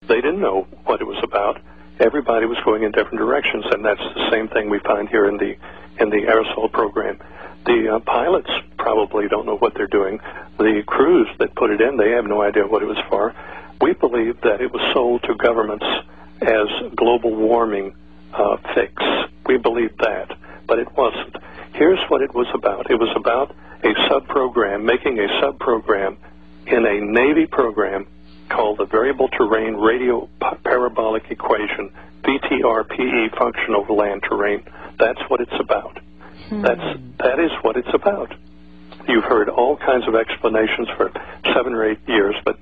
They didn't know what it was about. Everybody was going in different directions, and that's the same thing we find here in the aerosol program. The pilots probably don't know what they're doing. The crews that put it in, they have no idea what it was for. We believe that it was sold to governments as global warming fix. We believe that, but it wasn't. Here's what it was about. It was about a sub-program, making a sub-program in a Navy program called the Variable Terrain Radio Parabolic Equation, VTRPE, Function over Land Terrain. That's what it's about. That is what it's about. You've heard all kinds of explanations for 7 or 8 years, but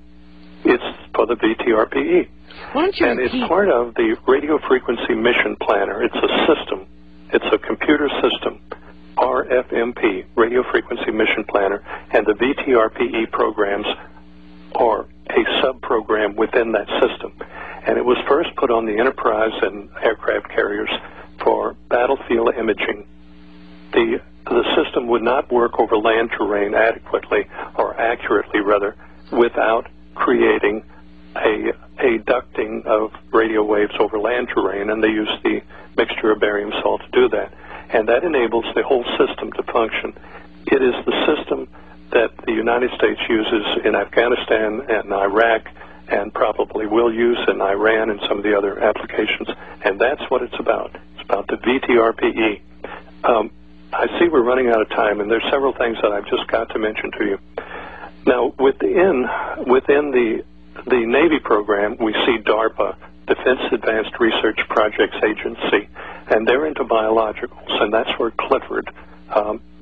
it's for the VTRPE. And it's part of the Radio Frequency Mission Planner. It's a system. It's a computer system, RFMP, Radio Frequency Mission Planner, and the VTRPE programs are a sub-program within that system. And it was first put on the Enterprise and aircraft carriers for battlefield imaging. The system would not work over land terrain adequately, or accurately rather, without creating a ducting of radio waves over land terrain, and they use the mixture of barium salt to do that. And that enables the whole system to function. It is the system that the United States uses in Afghanistan and Iraq, and probably will use in Iran and some of the other applications, and that's what it's about. It's about the VTRPE. I see we're running out of time, and there's several things that I've just got to mention to you. Now, within the Navy program, we see DARPA, Defense Advanced Research Projects Agency, and they're into biologicals, and that's where Clifford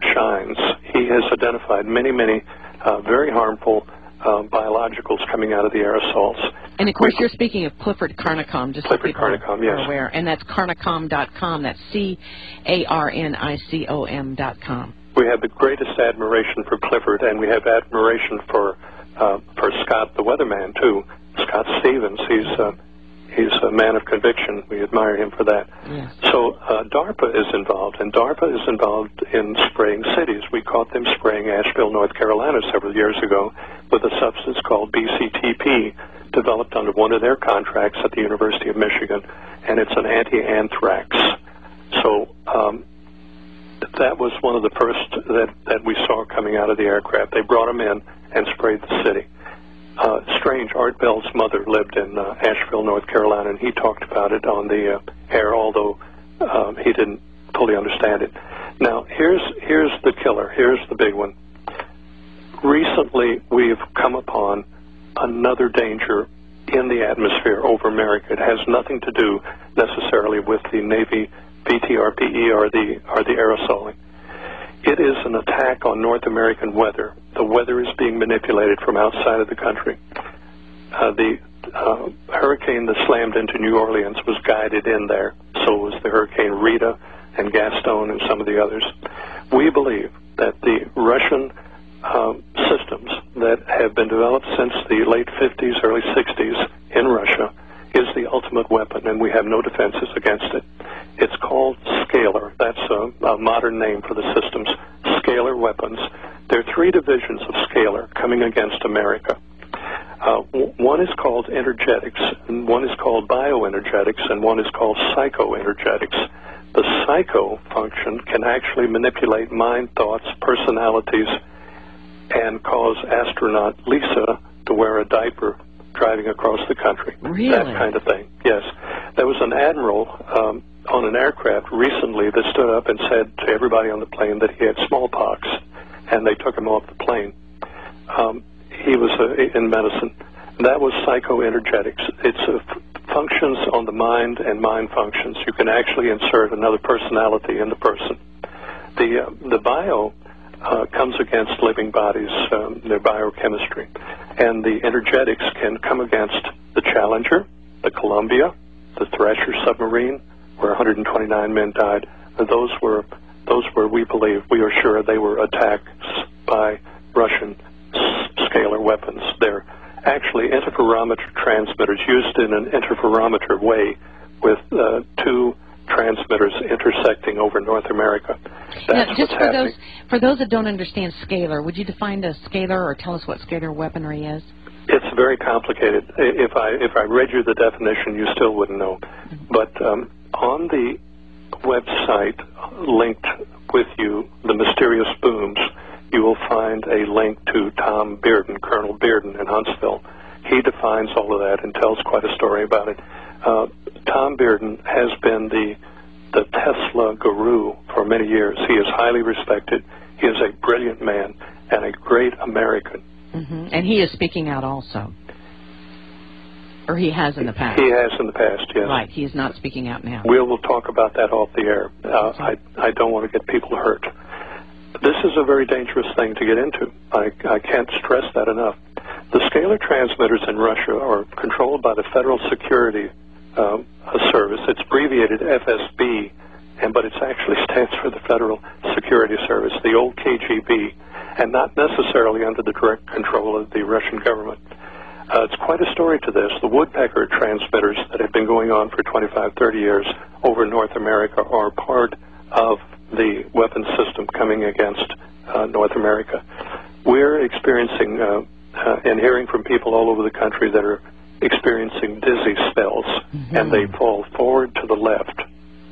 shines. He has identified many, many very harmful biologicals coming out of the aerosols. And, of course, you're speaking of Clifford Carnicom, just Clifford so people Carnicom, yes. are aware. And that's carnicom.com. That's CARNICOM.com. We have the greatest admiration for Clifford, and we have admiration for Scott the weatherman, too. Scott Stevens, he's a man of conviction. We admire him for that. Yes. So DARPA is involved, and DARPA is involved in spraying cities. We caught them spraying Asheville, North Carolina several years ago with a substance called BCTP, developed under one of their contracts at the University of Michigan, and it's an anti-anthrax. So that was one of the first that we saw coming out of the aircraft. They brought them in and sprayed the city. Strange, Art Bell's mother lived in Asheville, North Carolina, and he talked about it on the air, although he didn't fully understand it. Now, here's the killer. Here's the big one. Recently, we've come upon another danger in the atmosphere over America. It has nothing to do necessarily with the Navy VTRPE or the aerosoling. It is an attack on North American weather. The weather is being manipulated from outside of the country. The hurricane that slammed into New Orleans was guided in there. So was the Hurricane Rita and Gaston and some of the others. We believe that the Russian systems that have been developed since the late 50s, early 60s in Russia is the ultimate weapon, and we have no defenses against it. It's called scalar. That's a modern name for the systems. Scalar weapons. There are 3 divisions of scalar coming against America. One is called energetics, and one is called bioenergetics, and one is called psychoenergetics. The psycho function can actually manipulate mind, thoughts, personalities, and cause astronaut Lisa to wear a diaper driving across the country. Really? That kind of thing, yes. There was an admiral on an aircraft recently that stood up and said to everybody on the plane that he had smallpox, and they took him off the plane. He was in medicine. That was psychoenergetics. It's functions on the mind and mind functions. You can actually insert another personality in the person. The bio comes against living bodies, their biochemistry. And the energetics can come against the Challenger, the Columbia, the Thrasher submarine, where 129 men died. Those were, we believe, we are sure they were attacks by Russian scalar weapons. They're actually interferometer transmitters used in an interferometer way with 2 transmitters intersecting over North America. That's now, just what's happening. For those that don't understand scalar, would you define a scalar or tell us what scalar weaponry is? It's very complicated. If I read you the definition, you still wouldn't know. But on the website linked with you, the mysterious booms, you will find a link to Tom Bearden, Colonel Bearden in Huntsville. He defines all of that and tells quite a story about it. Tom Bearden has been the Tesla guru for many years. He is highly respected. He is a brilliant man and a great American. Mm-hmm. And he is speaking out also. Or he has in the past. He has in the past, yes. Right, he is not speaking out now. We'll talk about that off the air. I don't want to get people hurt. This is a very dangerous thing to get into. I can't stress that enough. The scalar transmitters in Russia are controlled by the Federal Security Service. It's abbreviated FSB, but it actually stands for the Federal Security Service, the old KGB, and not necessarily under the direct control of the Russian government. It's quite a story to this. The woodpecker transmitters that have been going on for 25, 30 years over North America are part of the weapons system coming against North America. We're experiencing and hearing from people all over the country that are experiencing dizzy spells, and they fall forward to the left.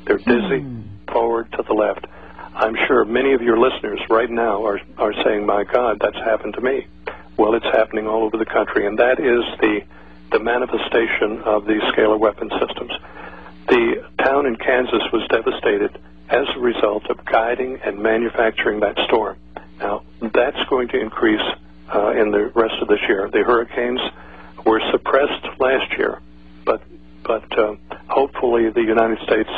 They're dizzy, forward to the left. I'm sure many of your listeners right now are saying, my God, that's happened to me. Well, it's happening all over the country, and that is the manifestation of these scalar weapon systems. The town in Kansas was devastated as a result of guiding and manufacturing that storm. Now, that's going to increase in the rest of this year. The hurricanes were suppressed last year, but hopefully the United States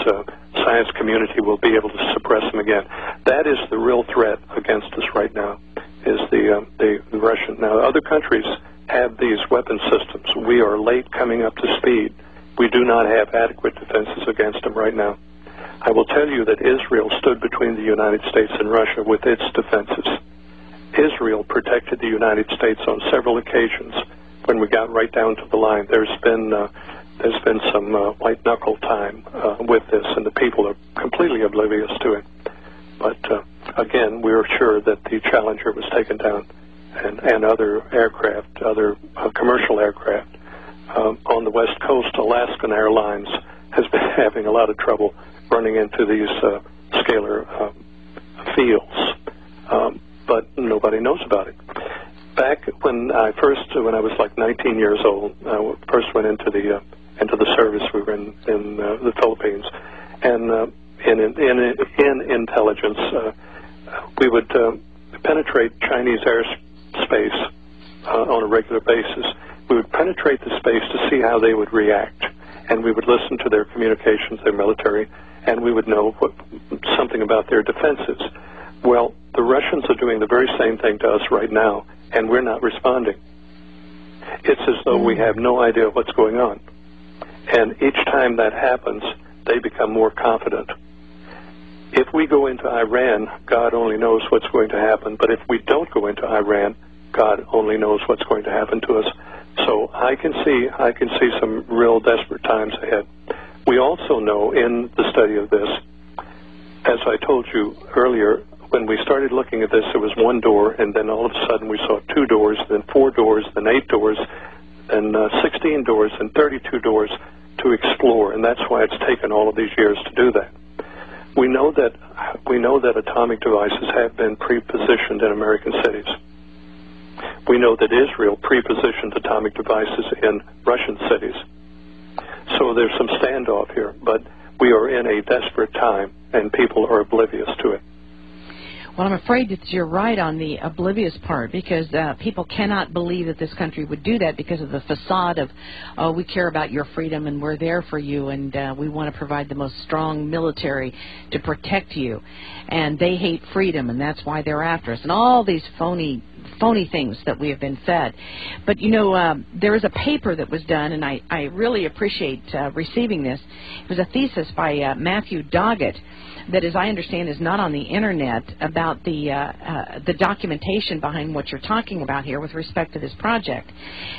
science community will be able to suppress them again. That is the real threat against us right now, is the Russian. Now, other countries have these weapon systems. We are late coming up to speed. We do not have adequate defenses against them right now. I will tell you that Israel stood between the United States and Russia with its defenses. Israel protected the United States on several occasions when we got right down to the line. There's been some white knuckle time with this, and the people are completely oblivious to it. But again, we're sure that the Challenger was taken down, and other aircraft, other commercial aircraft on the West Coast. Alaskan Airlines has been having a lot of trouble running into these scalar fields, but nobody knows about it. Back when I was like 19 years old, I first went into the service. We were in the Philippines, and in intelligence, we would penetrate Chinese airspace on a regular basis. We would penetrate the space to see how they would react, and we would listen to their communications, their military, and we would know something about their defenses. Well, the Russians are doing the very same thing to us right now, and we're not responding. It's as though we have no idea what's going on. And each time that happens, they become more confident. If we go into Iran, God only knows what's going to happen. But if we don't go into Iran, God only knows what's going to happen to us. So I can see some real desperate times ahead. We also know in the study of this, as I told you earlier, when we started looking at this, there was one door, and then all of a sudden we saw 2 doors, then 4 doors, then 8 doors, and 16 doors, and 32 doors to explore, and that's why it's taken all of these years to do that. We know that atomic devices have been pre-positioned in American cities. We know that Israel pre-positioned atomic devices in Russian cities. So there's some standoff here, but we are in a desperate time, and people are oblivious to it. Well, I'm afraid that you're right on the oblivious part, because people cannot believe that this country would do that because of the facade of, oh, we care about your freedom and we're there for you, and we want to provide the most strong military to protect you. And they hate freedom, and that's why they're after us. And all these phony things that we have been fed. But, you know, there is a paper that was done, and I really appreciate receiving this. It was a thesis by Matthew Doggett that, as I understand, is not on the Internet, about the documentation behind what you're talking about here with respect to this project.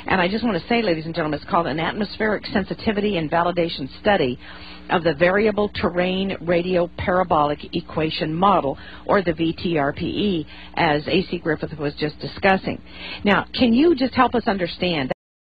And I just want to say, ladies and gentlemen, it's called An Atmospheric Sensitivity and Validation Study of the Variable Terrain Radio Parabolic Equation Model, or the VTRPE, as A.C. Griffith was just just discussing. Now, can you just help us understand?